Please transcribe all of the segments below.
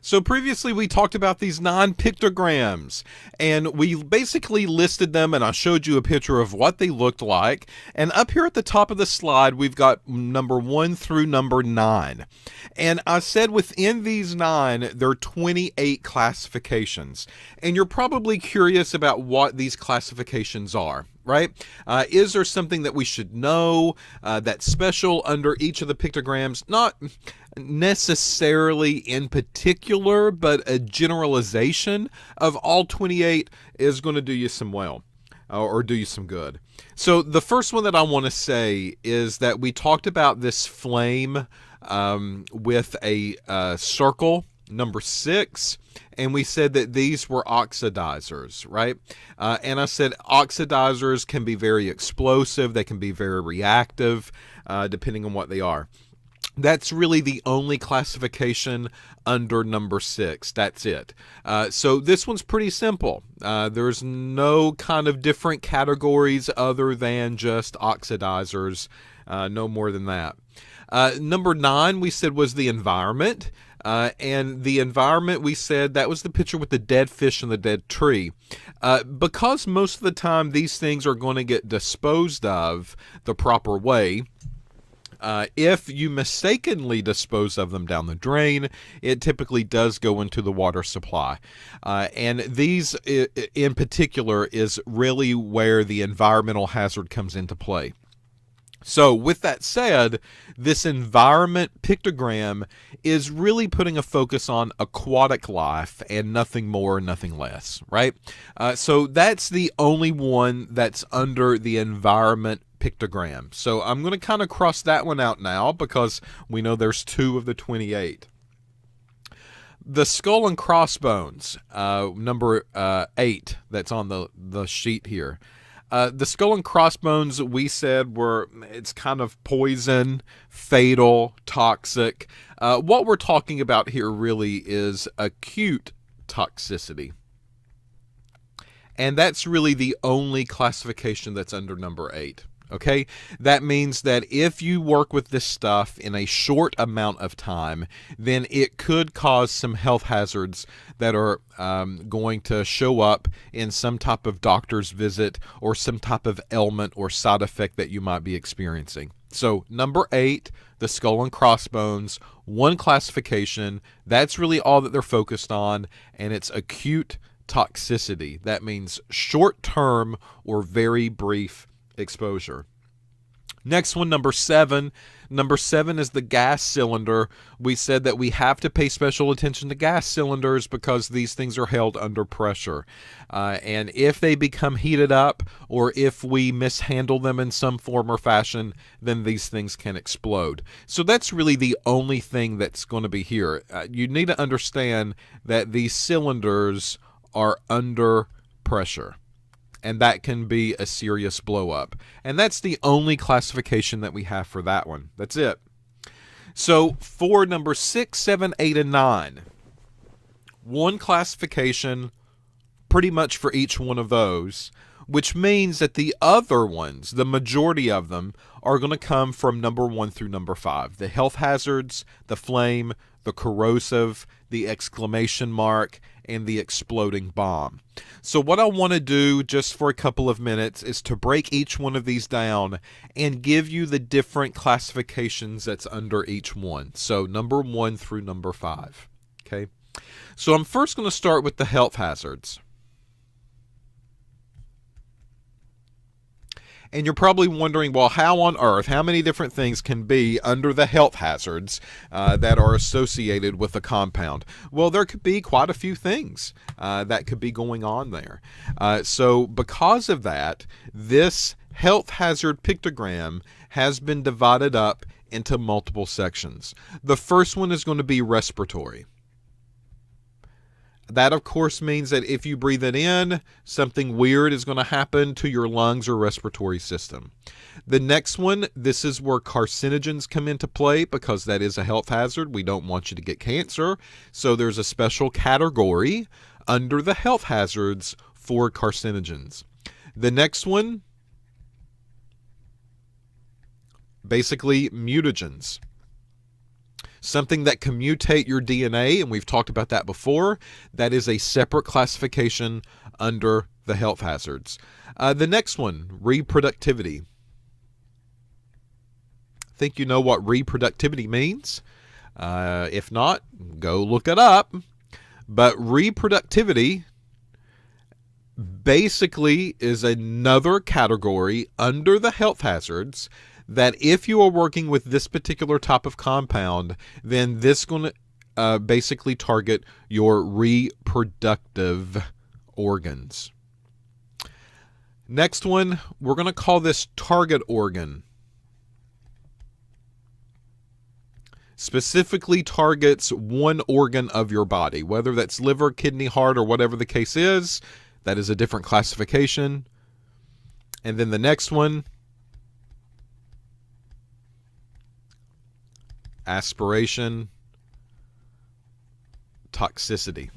So previously we talked about these 9 pictograms, and we basically listed them, and I showed you a picture of what they looked like. And up here at the top of the slide, we've got number 1 through number 9. And I said within these 9, there are 28 classifications. And you're probably curious about what these classifications are, right? Is there something that we should know that's special under each of the pictograms? Not necessarily in particular, but a generalization of all 28 is going to do you some well, or do you some good. So the first one that I want to say is that we talked about this flame with a circle, number 6, and we said that these were oxidizers, right? And I said oxidizers can be very explosive, they can be very reactive, depending on what they are. That's really the only classification under number 6. That's it. So this one's pretty simple. There's no kind of different categories other than just oxidizers, no more than that. Number 9 we said was the environment. And the environment, we said that was the picture with the dead fish and the dead tree. Because most of the time these things are going to get disposed of the proper way, if you mistakenly dispose of them down the drain, it typically does go into the water supply. And these in particular is really where the environmental hazard comes into play. So with that said, this environment pictogram is really putting a focus on aquatic life and nothing more, nothing less, right? So that's the only one that's under the environment pictogram. So I'm going to kind of cross that one out now because we know there's 2 of the 28. The skull and crossbones, number 8, that's on the sheet here. The skull and crossbones, we said, it's kind of poison, fatal, toxic. What we're talking about here really is acute toxicity. And that's really the only classification that's under number 8. Okay, that means that if you work with this stuff in a short amount of time, then it could cause some health hazards that are going to show up in some type of doctor's visit or some type of ailment or side effect that you might be experiencing. So number 8, the skull and crossbones, one classification, that's really all that they're focused on, and it's acute toxicity. That means short-term or very brief exposure. Next one, number 7. Number 7 is the gas cylinder. We said that we have to pay special attention to gas cylinders because these things are held under pressure. And if they become heated up or if we mishandle them in some form or fashion, then these things can explode. So that's really the only thing that's going to be here. You need to understand that these cylinders are under pressure, and that can be a serious blow up. And that's the only classification that we have for that one. That's it. So for number 6, 7, 8, and 9, one classification pretty much for each one of those, which means that the other ones, the majority of them, are going to come from number 1 through number 5. The health hazards, the flame, the corrosive, the exclamation mark, and the exploding bomb. So what I want to do just for a couple of minutes is to break each one of these down and give you the different classifications that's under each one. So number 1 through number 5. Okay. So I'm first going to start with the health hazards. And you're probably wondering, well, how on earth, how many different things can be under the health hazards that are associated with a compound? Well, there could be quite a few things that could be going on there. So because of that, this health hazard pictogram has been divided up into multiple sections. The first one is going to be respiratory. That, of course, means that if you breathe it in, something weird is going to happen to your lungs or respiratory system. The next one, this is where carcinogens come into play because that is a health hazard. We don't want you to get cancer. So there's a special category under the health hazards for carcinogens. The next one, basically mutagens. something that can mutate your DNA, and we've talked about that before. That is a separate classification under the health hazards. The next one, reproductivity. I think you know what reproductivity means. If not, go look it up. But reproductivity basically is another category under the health hazards that if you are working with this particular type of compound, then this is going to basically target your reproductive organs. Next one, we're going to call this target organ. Specifically targets one organ of your body, whether that's liver, kidney, heart, or whatever the case is. That is a different classification. And then the next one, aspiration, toxicity.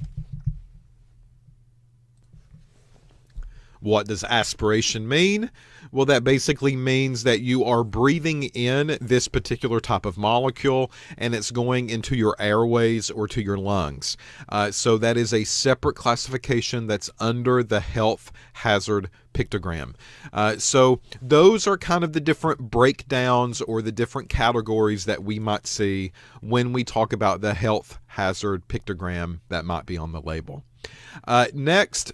What does aspiration mean? Well, that basically means that you are breathing in this particular type of molecule and it's going into your airways or to your lungs. So that is a separate classification that's under the health hazard pictogram. So those are kind of the different breakdowns or the different categories that we might see when we talk about the health hazard pictogram that might be on the label. Next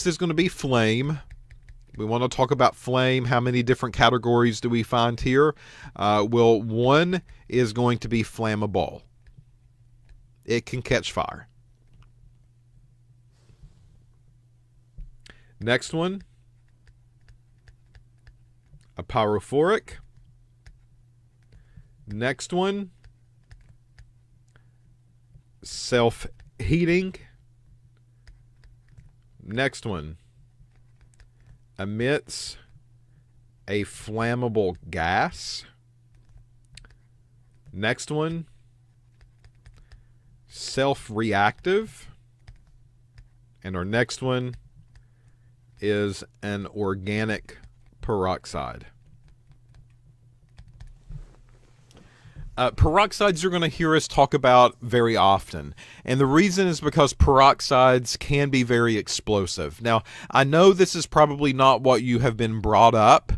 is going to be flame. We want to talk about flame. How many different categories do we find here? Well, one is going to be flammable. It can catch fire. Next one, a pyrophoric. Next one, self-heating. Next one, emits a flammable gas. Next one, self-reactive. And our next one is an organic peroxide. Peroxides you're going to hear us talk about very often. And the reason is because peroxides can be very explosive. Now, I know this is probably not what you have been brought up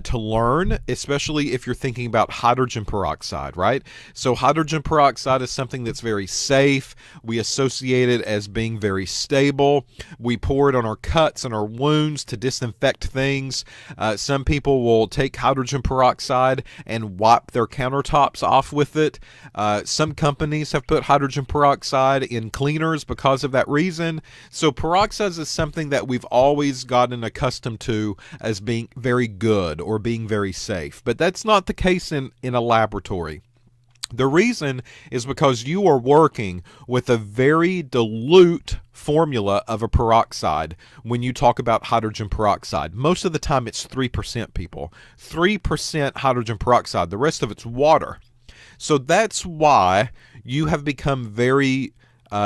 to learn, especially if you're thinking about hydrogen peroxide, right? So hydrogen peroxide is something that's very safe. We associate it as being very stable. We pour it on our cuts and our wounds to disinfect things. Some people will take hydrogen peroxide and wipe their countertops off with it. Some companies have put hydrogen peroxide in cleaners because of that reason. So peroxides is something that we've always gotten accustomed to as being very good or being very safe. But that's not the case in a laboratory. The reason is because you are working with a very dilute formula of a peroxide when you talk about hydrogen peroxide. Most of the time it's 3%, people. 3% hydrogen peroxide. The rest of it's water. So that's why you have become very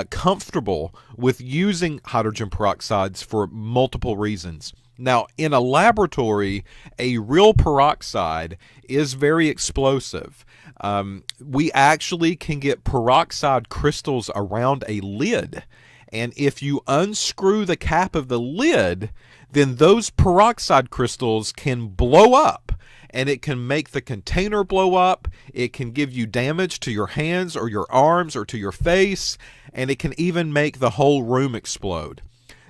comfortable with using hydrogen peroxides for multiple reasons. Now, in a laboratory, a real peroxide is very explosive. We actually can get peroxide crystals around a lid. And if you unscrew the cap of the lid, then those peroxide crystals can blow up. And it can make the container blow up. It can give you damage to your hands or your arms or to your face. And it can even make the whole room explode.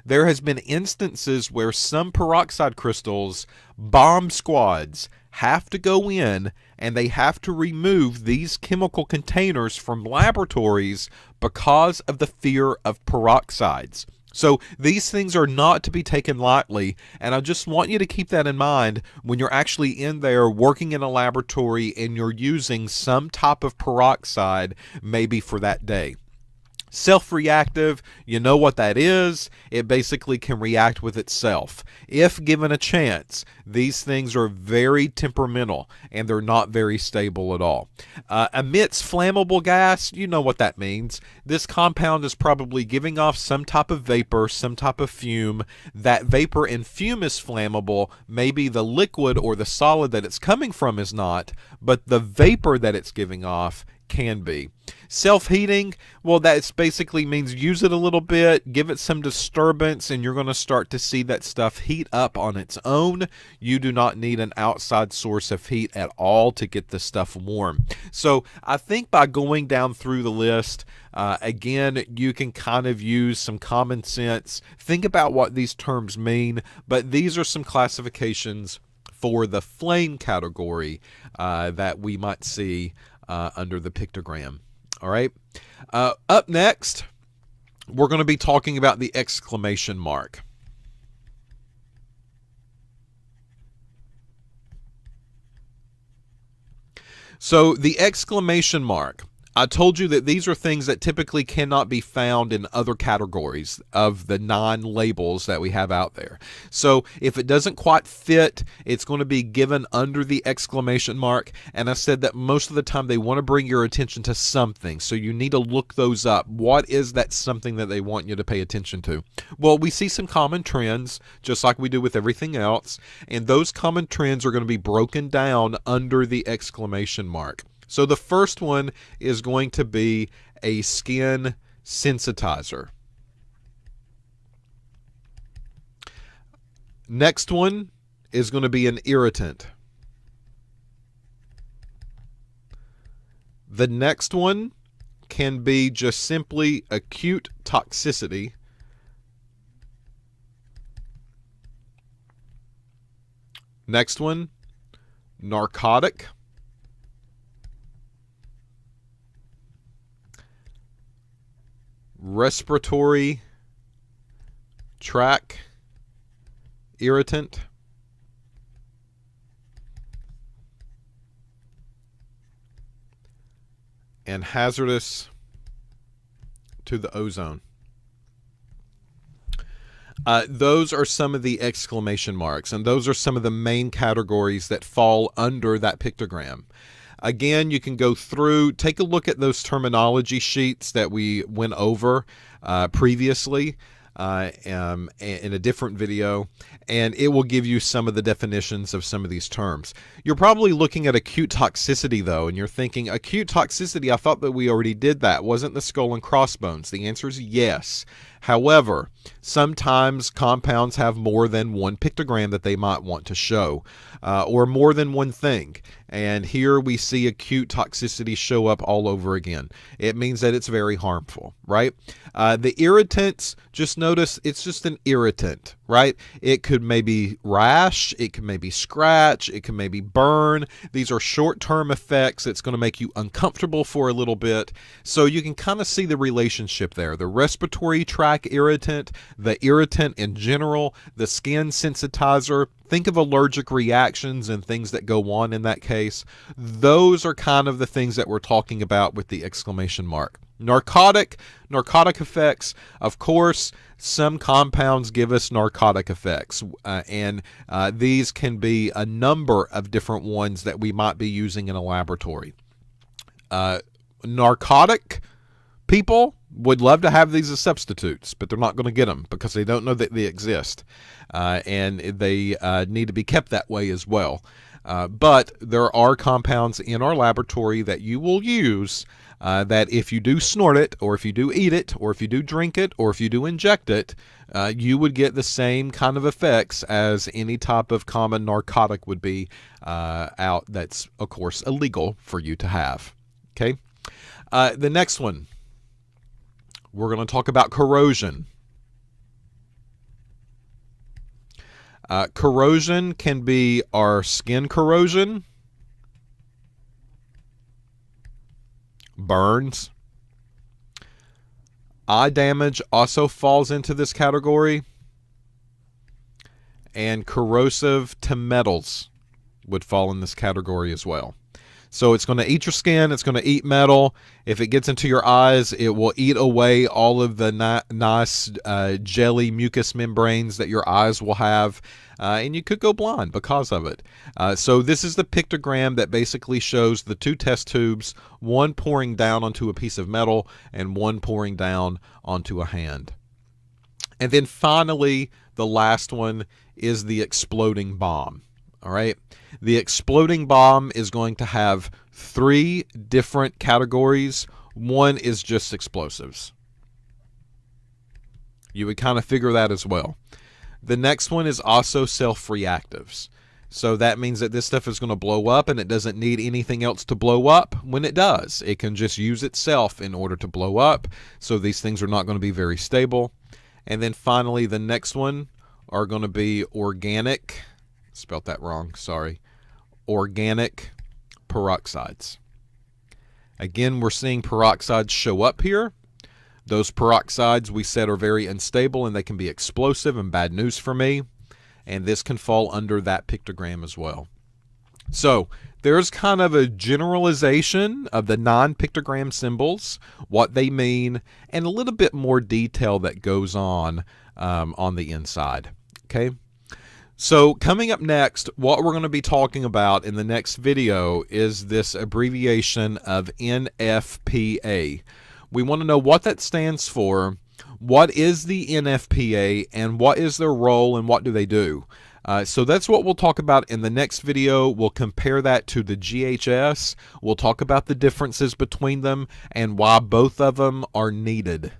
There has been instances where some peroxide crystals, bomb squads, have to go in and they have to remove these chemical containers from laboratories because of the fear of peroxides. So these things are not to be taken lightly, and I just want you to keep that in mind when you're actually in there working in a laboratory and you're using some type of peroxide maybe for that day. Self-reactive, you know what that is. It basically can react with itself. If given a chance, these things are very temperamental and they're not very stable at all. Emits flammable gas, you know what that means. This compound is probably giving off some type of vapor, some type of fume. That vapor and fume is flammable. Maybe the liquid or the solid that it's coming from is not, but the vapor that it's giving off can be. Self-heating, well, that basically means use it a little bit, give it some disturbance, and you're going to start to see that stuff heat up on its own. You do not need an outside source of heat at all to get the stuff warm. So I think by going down through the list, again, you can kind of use some common sense. Think about what these terms mean, but these are some classifications for the flame category that we might see under the pictogram. All right. Up next, we're going to be talking about the exclamation mark. So the exclamation mark, I told you that these are things that typically cannot be found in other categories of the 9 labels that we have out there. So if it doesn't quite fit, it's going to be given under the exclamation mark. And I said that most of the time they want to bring your attention to something. So you need to look those up. What is that something that they want you to pay attention to? Well, we see some common trends, just like we do with everything else. And those common trends are going to be broken down under the exclamation mark. So the first one is going to be a skin sensitizer. Next one is going to be an irritant. The next one can be just simply acute toxicity. Next one, narcotic. Respiratory tract irritant. And hazardous to the ozone. Those are some of the exclamation marks, and those are some of the main categories that fall under that pictogram. Again, you can go through, take a look at those terminology sheets that we went over previously in a different video, and it will give you some of the definitions of some of these terms. You're probably looking at acute toxicity, though, and you're thinking, acute toxicity, I thought that we already did that. Wasn't the skull and crossbones? The answer is yes. However, sometimes compounds have more than one pictogram that they might want to show, or more than one thing. And here we see acute toxicity show up all over again. It means that it's very harmful, right? The irritants, just notice it's just an irritant, right? It could maybe rash, it could maybe scratch, it can maybe burn. These are short-term effects. It's going to make you uncomfortable for a little bit. So you can kind of see the relationship there. The respiratory tract irritant, the irritant in general, the skin sensitizer. Think of allergic reactions and things that go on in that case. Those are kind of the things that we're talking about with the exclamation mark. Narcotic effects. Of course, some compounds give us narcotic effects, and these can be a number of different ones that we might be using in a laboratory. Narcotic people would love to have these as substitutes, but they're not going to get them because they don't know that they exist, and they need to be kept that way as well. But there are compounds in our laboratory that you will use that if you do snort it, or if you do eat it, or if you do drink it, or if you do inject it, you would get the same kind of effects as any type of common narcotic would be out. That's, of course, illegal for you to have. Okay. The next one, we're going to talk about corrosion. Corrosion can be our skin corrosion, burns. Eye damage also falls into this category, and corrosive to metals would fall in this category as well. So it's going to eat your skin, it's going to eat metal. If it gets into your eyes, it will eat away all of the nice jelly mucous membranes that your eyes will have, and you could go blind because of it. So this is the pictogram that basically shows the 2 test tubes, one pouring down onto a piece of metal and one pouring down onto a hand. And then finally, the last one is the exploding bomb. All right. The exploding bomb is going to have 3 different categories. One is just explosives. You would kind of figure that as well. The next one is also self-reactives. So that means that this stuff is going to blow up and it doesn't need anything else to blow up when it does. It can just use itself in order to blow up. So these things are not going to be very stable. And then finally, the next one are going to be organic, spelt that wrong, sorry, organic peroxides. Again, we're seeing peroxides show up here. Those peroxides we said are very unstable and they can be explosive and bad news for me. And this can fall under that pictogram as well. So there's kind of a generalization of the non-pictogram symbols, what they mean, and a little bit more detail that goes on the inside. Okay. So coming up next, what we're going to be talking about in the next video is this abbreviation of NFPA. We want to know what that stands for, what is the NFPA, and what is their role and what do they do. So that's what we'll talk about in the next video. We'll compare that to the GHS. We'll talk about the differences between them and why both of them are needed.